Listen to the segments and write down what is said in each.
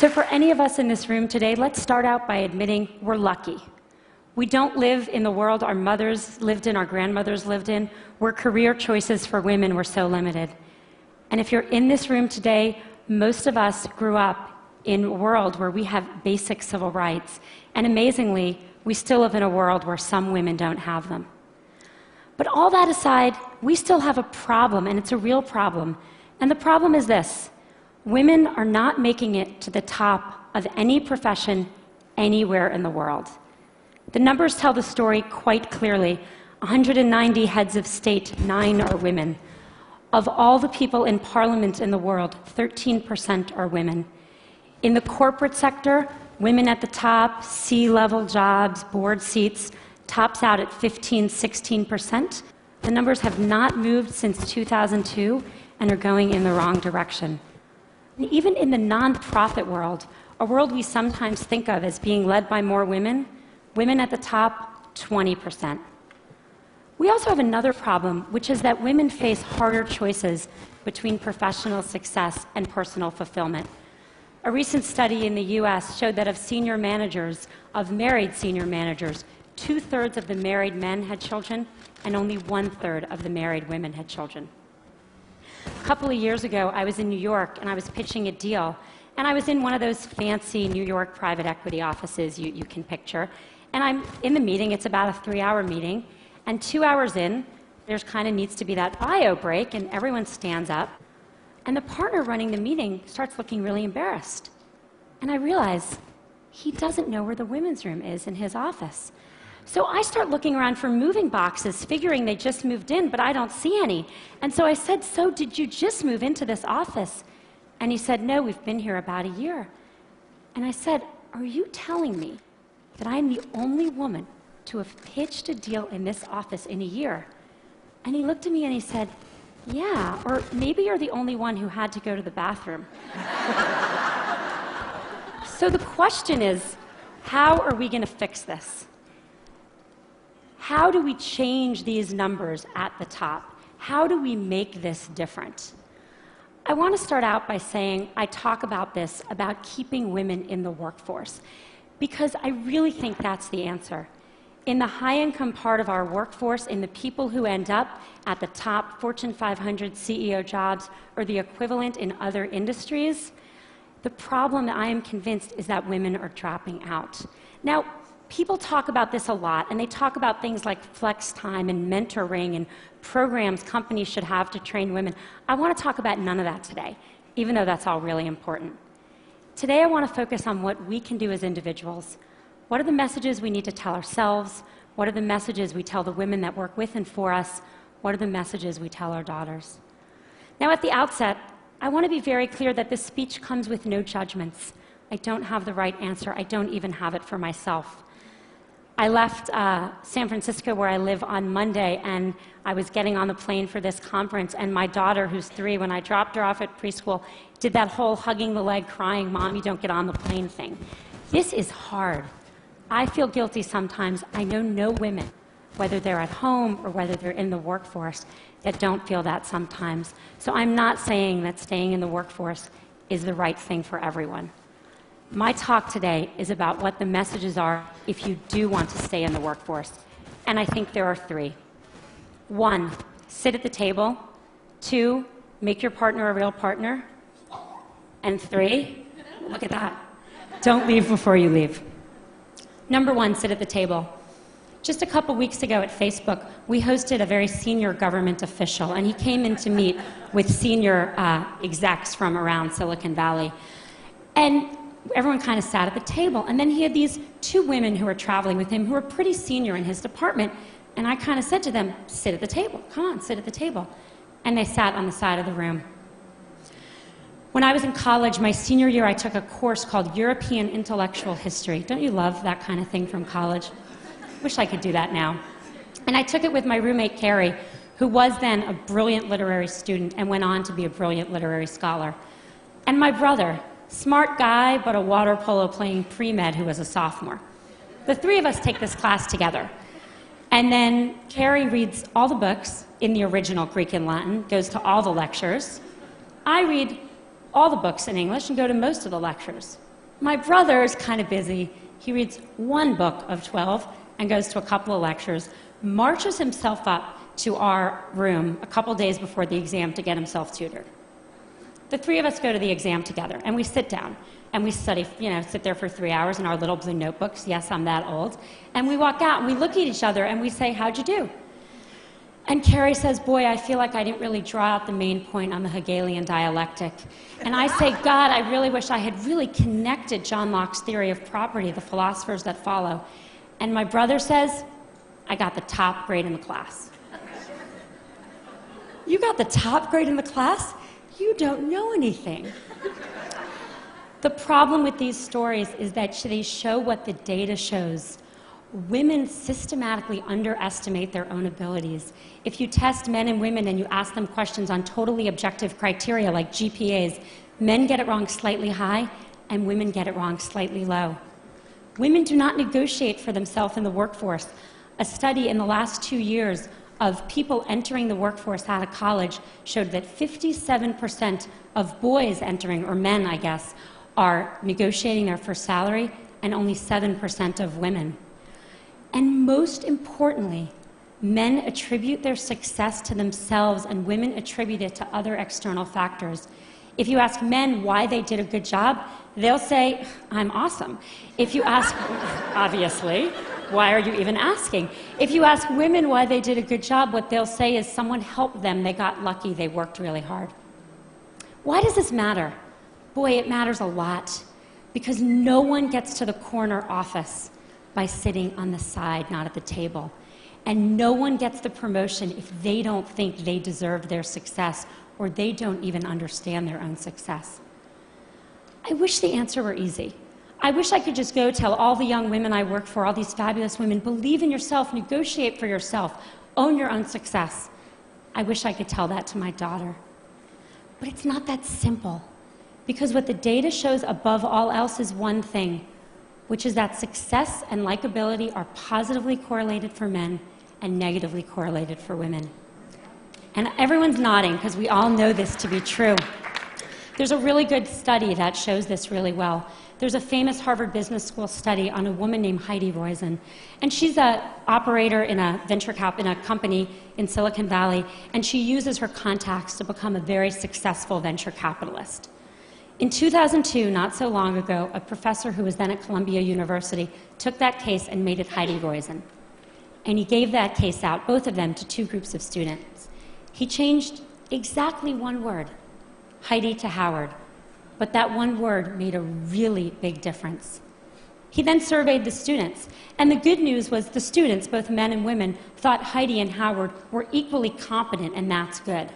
So for any of us in this room today, let's start out by admitting we're lucky. We don't live in the world our mothers lived in, our grandmothers lived in, where career choices for women were so limited. And if you're in this room today, most of us grew up in a world where we have basic civil rights. And amazingly, we still live in a world where some women don't have them. But all that aside, we still have a problem, and it's a real problem. And the problem is this: women are not making it to the top of any profession anywhere in the world. The numbers tell the story quite clearly. 190 heads of state, 9 are women. Of all the people in parliament in the world, 13% are women. In the corporate sector, women at the top, C-level jobs, board seats, tops out at 15–16%. The numbers have not moved since 2002 and are going in the wrong direction. And even in the nonprofit world, a world we sometimes think of as being led by more women, women at the top, 20%. We also have another problem, which is that women face harder choices between professional success and personal fulfillment. A recent study in the US showed that of senior managers, of married senior managers, 2/3 of the married men had children, and only 1/3 of the married women had children. A couple of years ago, I was in New York, and I was pitching a deal, and I was in one of those fancy New York private equity offices you can picture, and I'm in the meeting. It's about a 3-hour meeting, and 2 hours in, there's kind of needs to be that bio break, and everyone stands up, and the partner running the meeting starts looking really embarrassed. And I realize he doesn't know where the women's room is in his office. So I start looking around for moving boxes, figuring they just moved in, but I don't see any. And so I said, "So did you just move into this office?" And he said, "No, we've been here about a year." And I said, "Are you telling me that I am the only woman to have pitched a deal in this office in a year?" And he looked at me and he said, "Yeah, or maybe you're the only one who had to go to the bathroom." So the question is, how are we going to fix this? How do we change these numbers at the top? How do we make this different? I want to start out by saying I talk about this, about keeping women in the workforce, because I really think that's the answer. In the high-income part of our workforce, in the people who end up at the top Fortune 500 CEO jobs or the equivalent in other industries, the problem, I am convinced, is that women are dropping out. Now, people talk about this a lot, and they talk about things like flex time and mentoring and programs companies should have to train women. I want to talk about none of that today, even though that's all really important. Today, I want to focus on what we can do as individuals. What are the messages we need to tell ourselves? What are the messages we tell the women that work with and for us? What are the messages we tell our daughters? Now, at the outset, I want to be very clear that this speech comes with no judgments. I don't have the right answer. I don't even have it for myself. I left San Francisco, where I live, on Monday, and I was getting on the plane for this conference, and my daughter, who's 3, when I dropped her off at preschool, did that whole hugging the leg, crying, "Mom, you don't get on the plane" thing. This is hard. I feel guilty sometimes. I know no women, whether they're at home or whether they're in the workforce, that don't feel that sometimes. So I'm not saying that staying in the workforce is the right thing for everyone. My talk today is about what the messages are if you do want to stay in the workforce. And I think there are 3. 1, sit at the table. 2, make your partner a real partner. And 3, look at that, don't leave before you leave. Number 1, sit at the table. Just a couple weeks ago at Facebook, we hosted a very senior government official, and he came in to meet with senior execs from around Silicon Valley. And everyone kind of sat at the table, and then he had these 2 women who were traveling with him who were pretty senior in his department, and I kind of said to them, "Sit at the table, come on, sit at the table." And they sat on the side of the room. When I was in college, my senior year, I took a course called European Intellectual History. Don't you love that kind of thing from college? Wish I could do that now. And I took it with my roommate, Carrie, who was then a brilliant literary student and went on to be a brilliant literary scholar. And my brother, smart guy, but a water polo playing pre-med who was a sophomore. The 3 of us take this class together. And then Carrie reads all the books in the original Greek and Latin, goes to all the lectures. I read all the books in English and go to most of the lectures. My brother is kind of busy. He reads one book of 12 and goes to a couple of lectures, marches himself up to our room a couple days before the exam to get himself tutored. The three of us go to the exam together, and we sit down, and we study, sit there for 3 hours in our little blue notebooks. Yes, I'm that old. And we walk out, and we look at each other, and we say, how'd you do? And Carrie says, boy, I feel like I didn't really draw out the main point on the Hegelian dialectic. And I say, God, I really wish I had really connected John Locke's theory of property, the philosophers that follow. And my brother says, I got the top grade in the class. You got the top grade in the class? You don't know anything. The problem with these stories is that they show what the data shows. Women systematically underestimate their own abilities. If you test men and women and you ask them questions on totally objective criteria like GPAs, men get it wrong slightly high and women get it wrong slightly low. Women do not negotiate for themselves in the workforce. A study in the last 2 years of people entering the workforce out of college showed that 57% of boys entering, or men, I guess, are negotiating their first salary, and only 7% of women. And most importantly, men attribute their success to themselves, and women attribute it to other external factors. If you ask men why they did a good job, they'll say, I'm awesome. If you ask, obviously, why are you even asking? If you ask women why they did a good job, what they'll say is someone helped them, they got lucky, they worked really hard. Why does this matter? Boy, it matters a lot, because no one gets to the corner office by sitting on the side, not at the table. And no one gets the promotion if they don't think they deserve their success, or they don't even understand their own success. I wish the answer were easy. I wish I could just go tell all the young women I work for, all these fabulous women, believe in yourself, negotiate for yourself, own your own success. I wish I could tell that to my daughter. But it's not that simple, because what the data shows above all else is one thing, which is that success and likability are positively correlated for men and negatively correlated for women. And everyone's nodding, because we all know this to be true. There's a really good study that shows this really well. There's a famous Harvard Business School study on a woman named Heidi Roizen. And she's an operator in a in a company in Silicon Valley, and she uses her contacts to become a very successful venture capitalist. In 2002, not so long ago, a professor who was then at Columbia University took that case and made it Heidi Roizen. And he gave that case out, both of them, to 2 groups of students. He changed exactly one word, Heidi to Howard, but that one word made a really big difference. He then surveyed the students, and the good news was the students, both men and women, thought Heidi and Howard were equally competent, and that's good.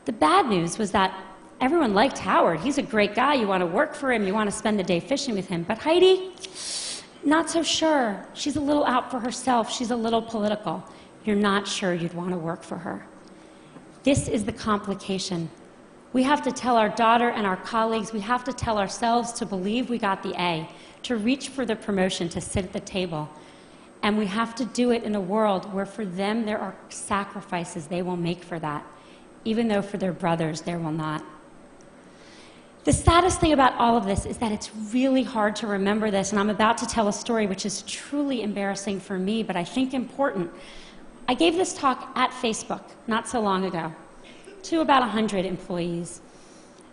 The bad news was that everyone liked Howard. He's a great guy. You want to work for him. You want to spend the day fishing with him. But Heidi, not so sure. She's a little out for herself. She's a little political. You're not sure you'd want to work for her. This is the complication. We have to tell our daughter and our colleagues, we have to tell ourselves to believe we got the A, to reach for the promotion, to sit at the table. And we have to do it in a world where for them there are sacrifices they will make for that, even though for their brothers there will not. The saddest thing about all of this is that it's really hard to remember this, and I'm about to tell a story which is truly embarrassing for me, but I think important. I gave this talk at Facebook not so long ago to about 100 employees.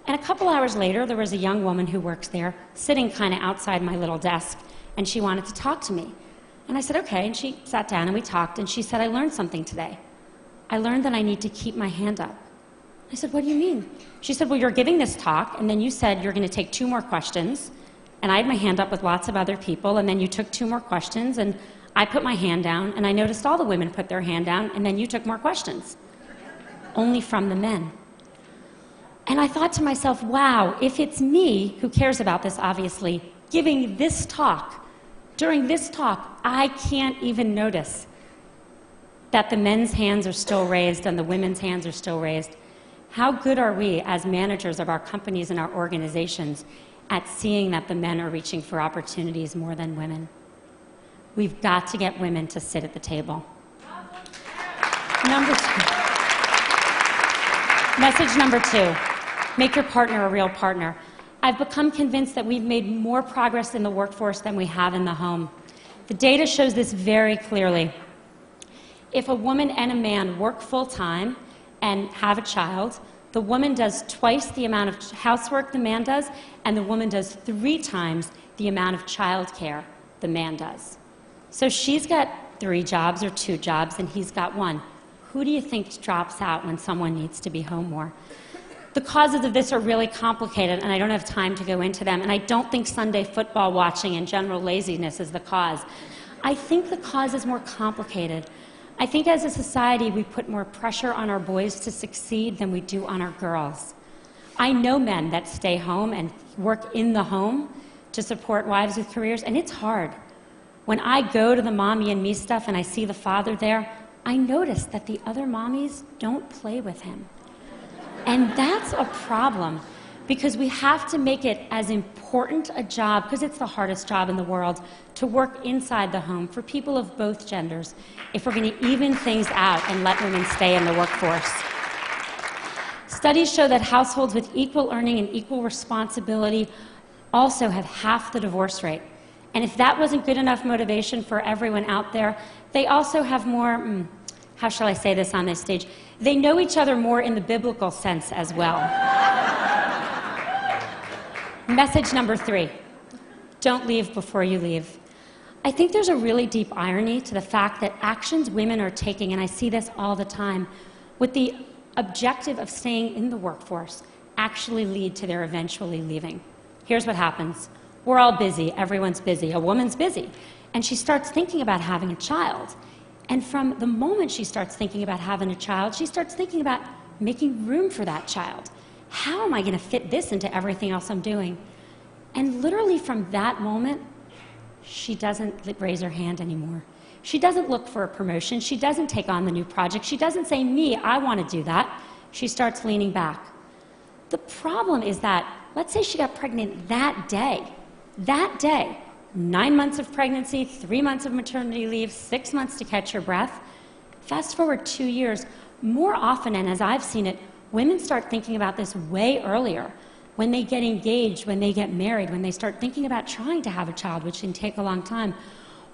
And a couple hours later, there was a young woman who works there, sitting kind of outside my little desk, and she wanted to talk to me. And I said, okay, and she sat down and we talked, and she said, I learned something today. I learned that I need to keep my hand up. I said, what do you mean? She said, well, you're giving this talk, and then you said you're going to take 2 more questions, and I had my hand up with lots of other people, and then you took 2 more questions, and I put my hand down, and I noticed all the women put their hand down, and then you took more questions. Only from the men. And I thought to myself, wow, if it's me, who cares about this obviously, giving this talk, during this talk, I can't even notice that the men's hands are still raised and the women's hands are still raised. How good are we as managers of our companies and our organizations at seeing that the men are reaching for opportunities more than women? We've got to get women to sit at the table. Message number 2, make your partner a real partner. I've become convinced that we've made more progress in the workforce than we have in the home. The data shows this very clearly. If a woman and a man work full-time and have a child, the woman does twice the amount of housework the man does, and the woman does 3 times the amount of childcare the man does. So she's got 3 jobs or 2 jobs, and he's got 1. Who do you think drops out when someone needs to be home more? The causes of this are really complicated, and I don't have time to go into them, and I don't think Sunday football watching and general laziness is the cause. I think the cause is more complicated. I think as a society we put more pressure on our boys to succeed than we do on our girls. I know men that stay home and work in the home to support wives with careers, and it's hard. When I go to the mommy and me stuff and I see the father there, I notice that the other mommies don't play with him. And that's a problem, because we have to make it as important a job, because it's the hardest job in the world, to work inside the home for people of both genders if we're going to even things out and let women stay in the workforce. Studies show that households with equal earning and equal responsibility also have half the divorce rate. And if that wasn't good enough motivation for everyone out there, they also have more, how shall I say this on this stage? They know each other more in the biblical sense as well. Message number 3, don't leave before you leave. I think there's a really deep irony to the fact that actions women are taking, and I see this all the time, with the objective of staying in the workforce actually lead to their eventually leaving. Here's what happens. We're all busy, everyone's busy, a woman's busy, and she starts thinking about having a child. And from the moment she starts thinking about having a child, she starts thinking about making room for that child. How am I going to fit this into everything else I'm doing? And literally from that moment, she doesn't raise her hand anymore. She doesn't look for a promotion. She doesn't take on the new project. She doesn't say, me, I want to do that. She starts leaning back. The problem is that, let's say she got pregnant that day, 9 months of pregnancy, 3 months of maternity leave, 6 months to catch her breath. Fast forward 2 years, more often, and as I've seen it, women start thinking about this way earlier. When they get engaged, when they get married, when they start thinking about trying to have a child, which can take a long time.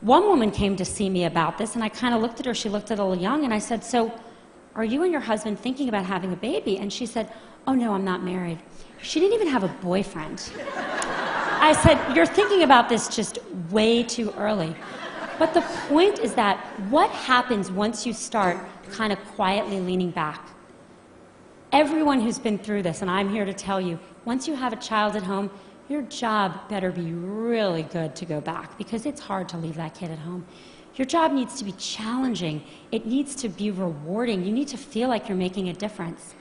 One woman came to see me about this, and I kind of looked at her. She looked a little young, and I said, so are you and your husband thinking about having a baby? And she said, oh no, I'm not married. She didn't even have a boyfriend. I said, you're thinking about this just way too early. But the point is that what happens once you start kind of quietly leaning back? Everyone who's been through this, and I'm here to tell you, once you have a child at home, your job better be really good to go back, because it's hard to leave that kid at home. Your job needs to be challenging. It needs to be rewarding. You need to feel like you're making a difference.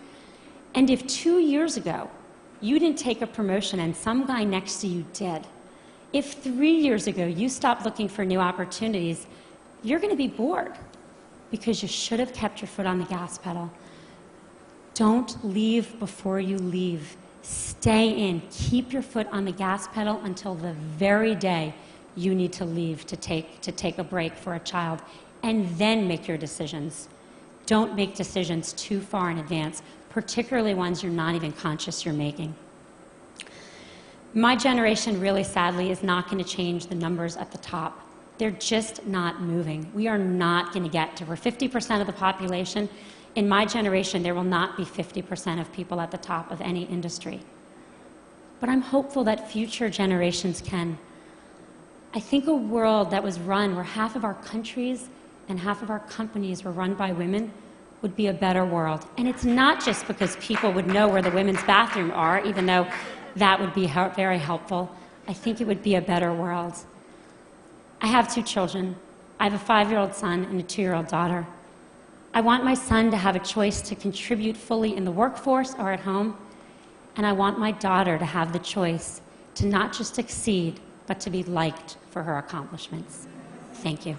And if 2 years ago, you didn't take a promotion and some guy next to you did, if 3 years ago you stopped looking for new opportunities, you're going to be bored because you should have kept your foot on the gas pedal. Don't leave before you leave. Stay in. Keep your foot on the gas pedal until the very day you need to leave to take a break for a child, and then make your decisions. Don't make decisions too far in advance, particularly ones you're not even conscious you're making. My generation, really sadly, is not going to change the numbers at the top. They're just not moving. We are not going to get to, we're 50% of the population. In my generation, there will not be 50% of people at the top of any industry. But I'm hopeful that future generations can. I think a world that was run where half of our countries and half of our companies were run by women would be a better world. And it's not just because people would know where the women's bathroom are, even though that would be very helpful. I think it would be a better world. I have 2 children. I have a 5-year-old son and a 2-year-old daughter. I want my son to have a choice to contribute fully in the workforce or at home, and I want my daughter to have the choice to not just succeed, but to be liked for her accomplishments. Thank you.